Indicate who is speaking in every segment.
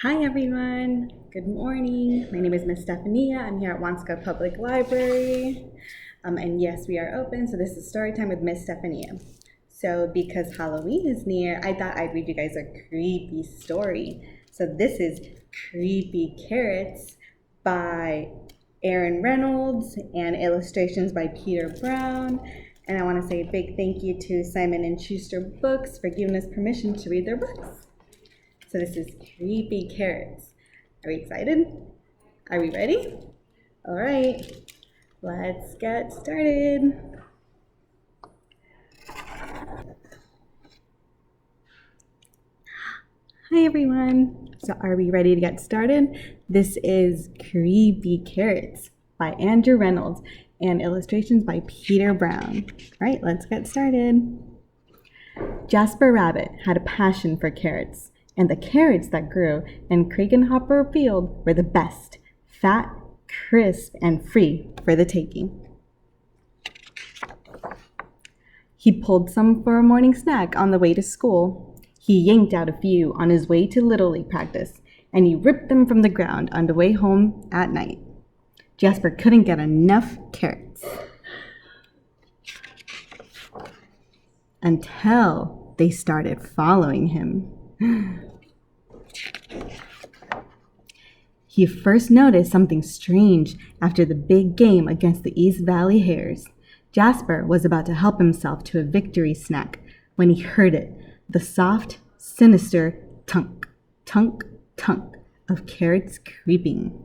Speaker 1: Hi everyone, good morning. My name is Miss Estefania. I'm here at Wanska Public Library. And yes, we are open, so this is Storytime with Miss Estefania. So because Halloween is near, I thought I'd read you guys a creepy story. So this is Creepy Carrots by Aaron Reynolds and illustrations by Peter Brown. And I want to say a big thank you to Simon & Schuster Books for giving us permission to read their books. So this is Creepy Carrots. Are we excited? Are we ready? All right, let's get started. Hi everyone. So are we ready to get started? This is Creepy Carrots by Andrew Reynolds and illustrations by Peter Brown. All right, let's get started. Jasper Rabbit had a passion for carrots. And the carrots that grew in Hopper Field were the best, fat, crisp, and free for the taking. He pulled some for a morning snack on the way to school. He yanked out a few on his way to Little League practice, and he ripped them from the ground on the way home at night. Jasper couldn't get enough carrots. Until they started following him. He first noticed something strange after the big game against the East Valley Hares. Jasper was about to help himself to a victory snack when he heard it, the soft, sinister tunk, tunk, tunk of carrots creeping.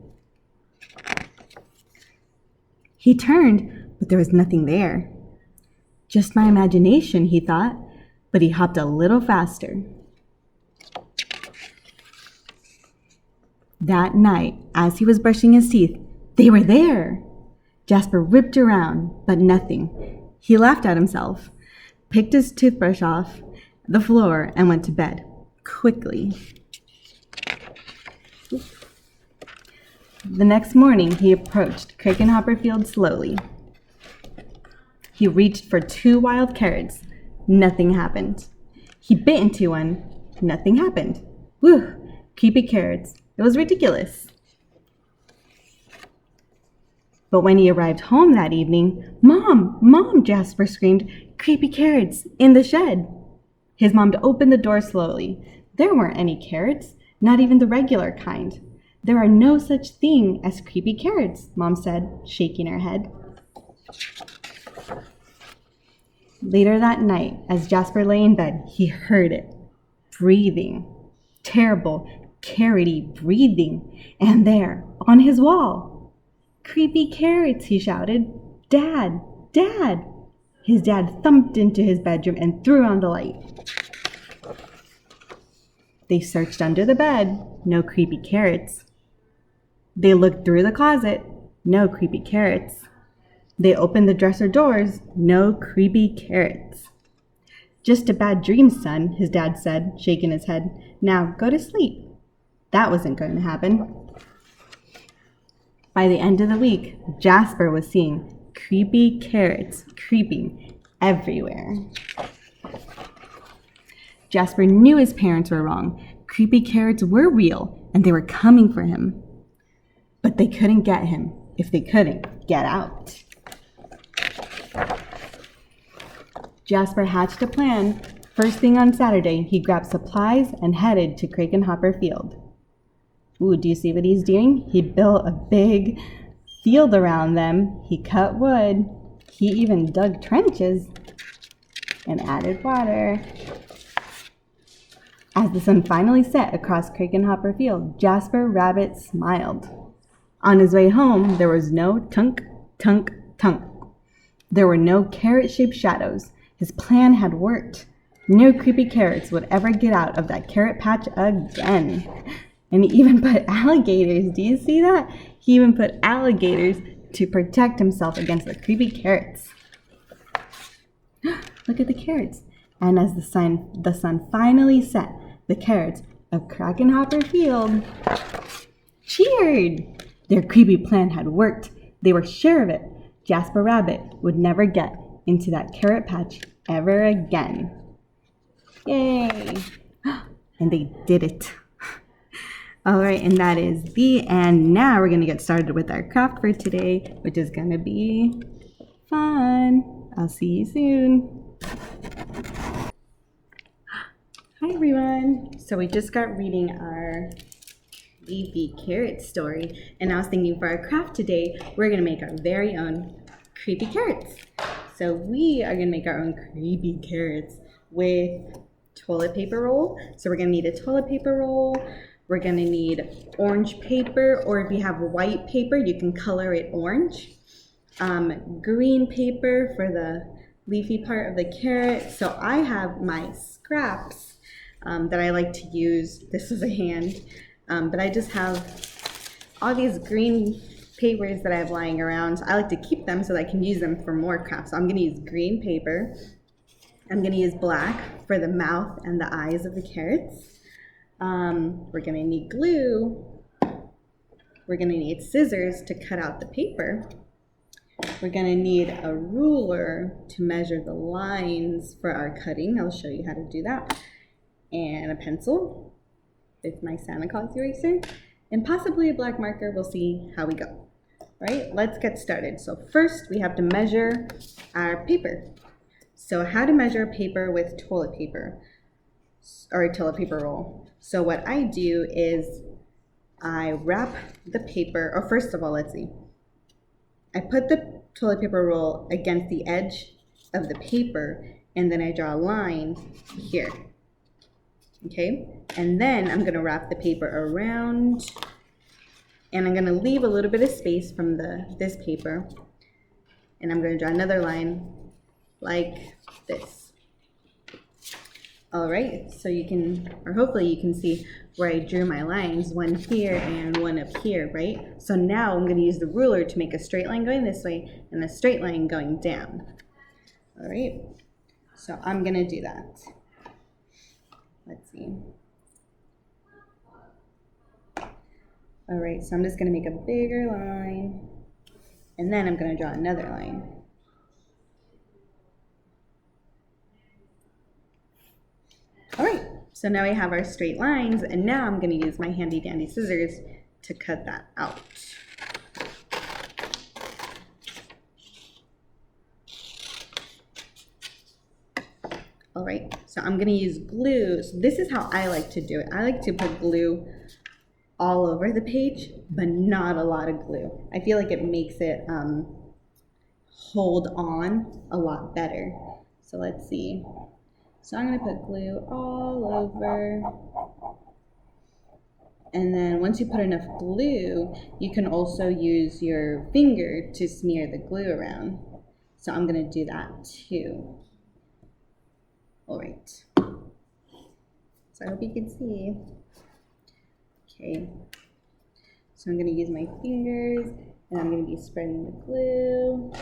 Speaker 1: He turned, but there was nothing there. Just my imagination, he thought, but he hopped a little faster. That night, as he was brushing his teeth, they were there. Jasper ripped around, but nothing. He laughed at himself, picked his toothbrush off the floor, and went to bed, quickly. The next morning, he approached Hopper Field slowly. He reached for 2 wild carrots. Nothing happened. He bit into one. Nothing happened. Whew, creepy carrots. It was ridiculous. But when he arrived home that evening, Mom, Jasper screamed, creepy carrots in the shed. His mom opened the door slowly. There weren't any carrots, not even the regular kind. There are no such thing as creepy carrots, Mom said, shaking her head. Later that night, as Jasper lay in bed, he heard it, breathing, terrible, carroty breathing, and there, on his wall, creepy carrots, he shouted, Dad, Dad! His dad thumped into his bedroom and threw on the light. They searched under the bed, no creepy carrots. They looked through the closet, no creepy carrots. They opened the dresser doors, no creepy carrots. Just a bad dream, son, his dad said, shaking his head. Now go to sleep. That wasn't going to happen. By the end of the week, Jasper was seeing creepy carrots creeping everywhere. Jasper knew his parents were wrong. Creepy carrots were real, and they were coming for him. But they couldn't get him if they couldn't get out. Jasper hatched a plan. First thing on Saturday, he grabbed supplies and headed to Hopper Field. Ooh, do you see what he's doing? He built a big field around them. He cut wood. He even dug trenches and added water. As the sun finally set across Hopper Field, Jasper Rabbit smiled. On his way home, there was no tunk, tunk, tunk. There were no carrot-shaped shadows. His plan had worked. No creepy carrots would ever get out of that carrot patch again. And he even put alligators. Do you see that? He even put alligators to protect himself against the creepy carrots. Look at the carrots. And as the sun finally set, the carrots of Hopper Field cheered. Their creepy plan had worked. They were sure of it. Jasper Rabbit would never get into that carrot patch ever again. Yay! And they did it. All right, and that is the end. Now we're gonna get started with our craft for today, which is gonna be fun. I'll see you soon. Hi everyone. So we just got reading our creepy carrot story, and I was thinking for our craft today, we're gonna make our very own creepy carrots. So we are gonna make our own creepy carrots with toilet paper roll. So we're gonna need a toilet paper roll. We're gonna need orange paper, or if you have white paper, you can color it orange. Green paper for the leafy part of the carrot. So I have my scraps that I like to use. This is a hand, but I just have all these green papers that I have lying around. I like to keep them so that I can use them for more crafts. So I'm gonna use green paper. I'm gonna use black for the mouth and the eyes of the carrots. We're gonna need glue. We're gonna need scissors to cut out the paper. We're gonna need a ruler to measure the lines for our cutting. I'll show you how to do that. And a pencil with my Santa Claus eraser, and possibly a black marker. We'll see how we go. All right, let's get started. So first we have to measure our paper. So how to measure paper with toilet paper, or a toilet paper roll. So what I do is I wrap the paper, or first of all, let's see. I put the toilet paper roll against the edge of the paper, and then I draw a line here. Okay, and then I'm gonna wrap the paper around, and I'm gonna leave a little bit of space from this paper, and I'm gonna draw another line like this. All right, so you can, or hopefully you can see where I drew my lines, one here and one up here, right? So now I'm gonna use the ruler to make a straight line going this way and a straight line going down. All right, so I'm gonna do that. Let's see. All right, so I'm just gonna make a bigger line, and then I'm gonna draw another line. All right, so now we have our straight lines, and now I'm gonna use my handy dandy scissors to cut that out. All right, so I'm gonna use glue. So this is how I like to do it. I like to put glue all over the page, but not a lot of glue. I feel like it makes it hold on a lot better. So let's see. So I'm gonna put glue all over. And then once you put enough glue, you can also use your finger to smear the glue around. So I'm gonna do that too. All right. So I hope you can see. Okay. So I'm gonna use my fingers, and I'm gonna be spreading the glue.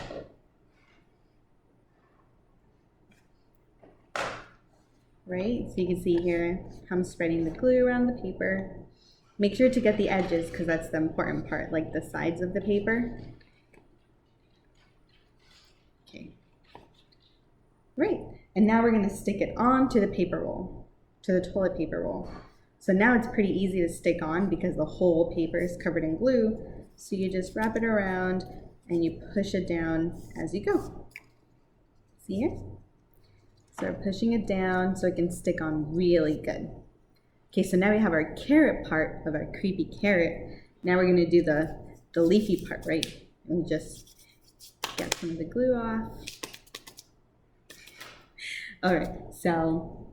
Speaker 1: Right, so you can see here, I'm spreading the glue around the paper. Make sure to get the edges, because that's the important part, like the sides of the paper. Okay. Right, and now we're gonna stick it onto the paper roll, to the toilet paper roll. So now it's pretty easy to stick on because the whole paper is covered in glue. So you just wrap it around and you push it down as you go. See here? So we're pushing it down so it can stick on really good. Okay, so now we have our carrot part of our creepy carrot. Now we're gonna do the leafy part, right? And just get some of the glue off. All right, so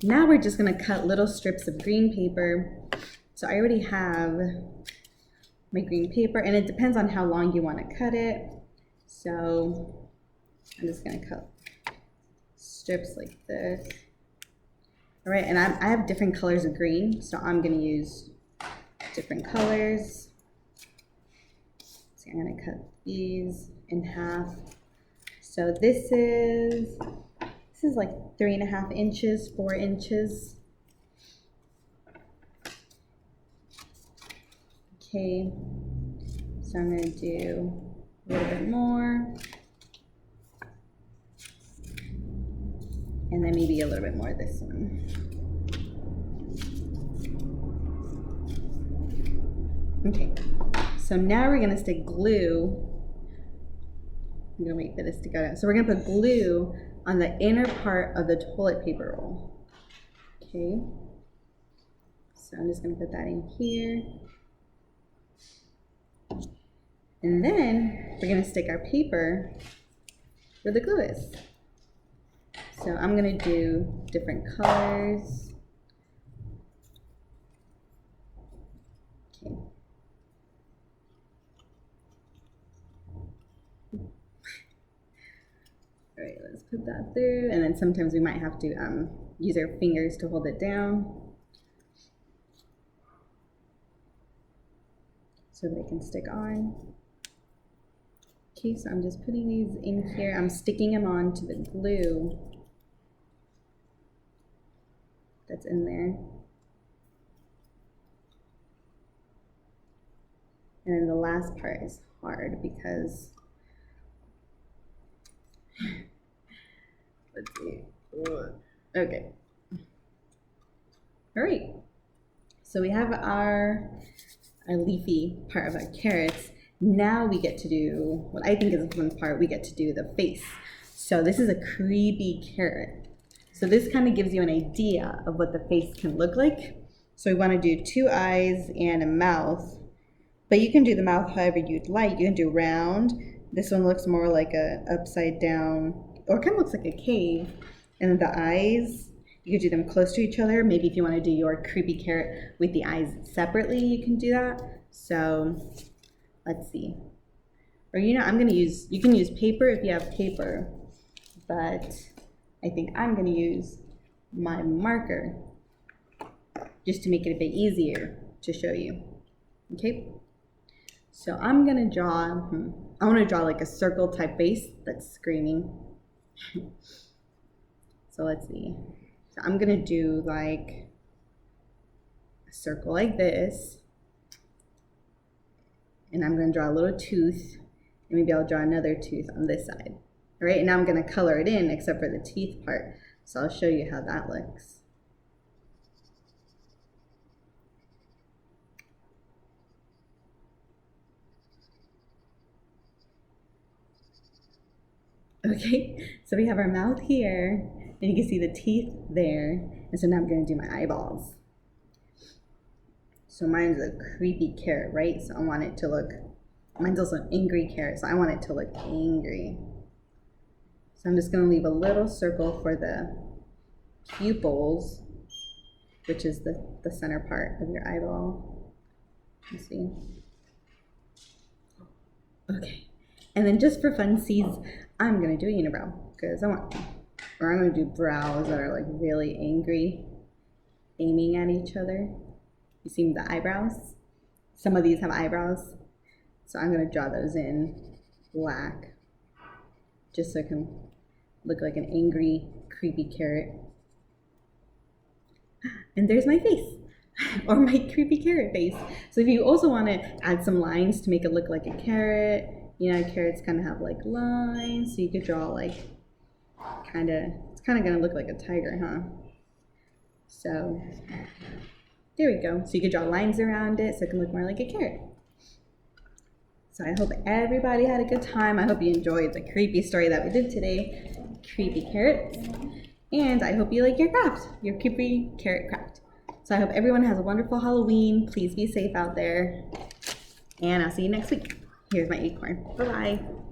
Speaker 1: now we're just gonna cut little strips of green paper. So I already have my green paper, and it depends on how long you wanna cut it. So I'm just gonna cut strips like this. All right, and I have different colors of green, so I'm gonna use different colors. So I'm gonna cut these in half. So this is like 3.5 inches, 4 inches. Okay, so I'm gonna do a little bit more. And then maybe a little bit more this one. Okay, so now we're gonna stick glue. I'm gonna wait for this to go down. So we're gonna put glue on the inner part of the toilet paper roll. Okay, so I'm just gonna put that in here. And then we're gonna stick our paper where the glue is. So I'm gonna do different colors. Okay. All right, let's put that through. And then sometimes we might have to use our fingers to hold it down so they can stick on. Okay, so I'm just putting these in here. I'm sticking them onto the glue that's in there. And then the last part is hard because, let's see, okay. All right, so we have our leafy part of our carrots. Now we get to do what I think is the fun part. We get to do the face. So this is a creepy carrot. So this kind of gives you an idea of what the face can look like. So we want to do 2 eyes and a mouth, but you can do the mouth however you'd like. You can do round. This one looks more like a upside down, or kind of looks like a cave. And then the eyes, you could do them close to each other. Maybe if you want to do your creepy carrot with the eyes separately, you can do that. So let's see. Or you can use paper if you have paper, but I think I'm gonna use my marker just to make it a bit easier to show you. Okay, so I'm gonna draw, I wanna draw like a circle type face that's screaming. So let's see. So I'm gonna do like a circle like this. And I'm gonna draw a little tooth, and maybe I'll draw another tooth on this side. All right, and now I'm gonna color it in except for the teeth part. So I'll show you how that looks. Okay, so we have our mouth here, and you can see the teeth there. And so now I'm gonna do my eyeballs. So mine's a creepy carrot, right? So I want it to look, mine's also an angry carrot, so I want it to look angry. So I'm just gonna leave a little circle for the pupils, which is the center part of your eyeball. Let's see. Okay, and then just for funsies, I'm gonna do a unibrow, because I'm gonna do brows that are like really angry, aiming at each other. You see the eyebrows? Some of these have eyebrows. So I'm gonna draw those in black, just so it can look like an angry, creepy carrot. And there's my face, or my creepy carrot face. So if you also wanna add some lines to make it look like a carrot, you know, carrots kind of have like lines, so you could draw like, it's kind of gonna look like a tiger, huh? So there we go. So you could draw lines around it so it can look more like a carrot. So I hope everybody had a good time. I hope you enjoyed the creepy story that we did today, creepy carrots. And I hope you like your craft, your creepy carrot craft. So I hope everyone has a wonderful Halloween. Please be safe out there. And I'll see you next week. Here's my acorn. Bye-bye.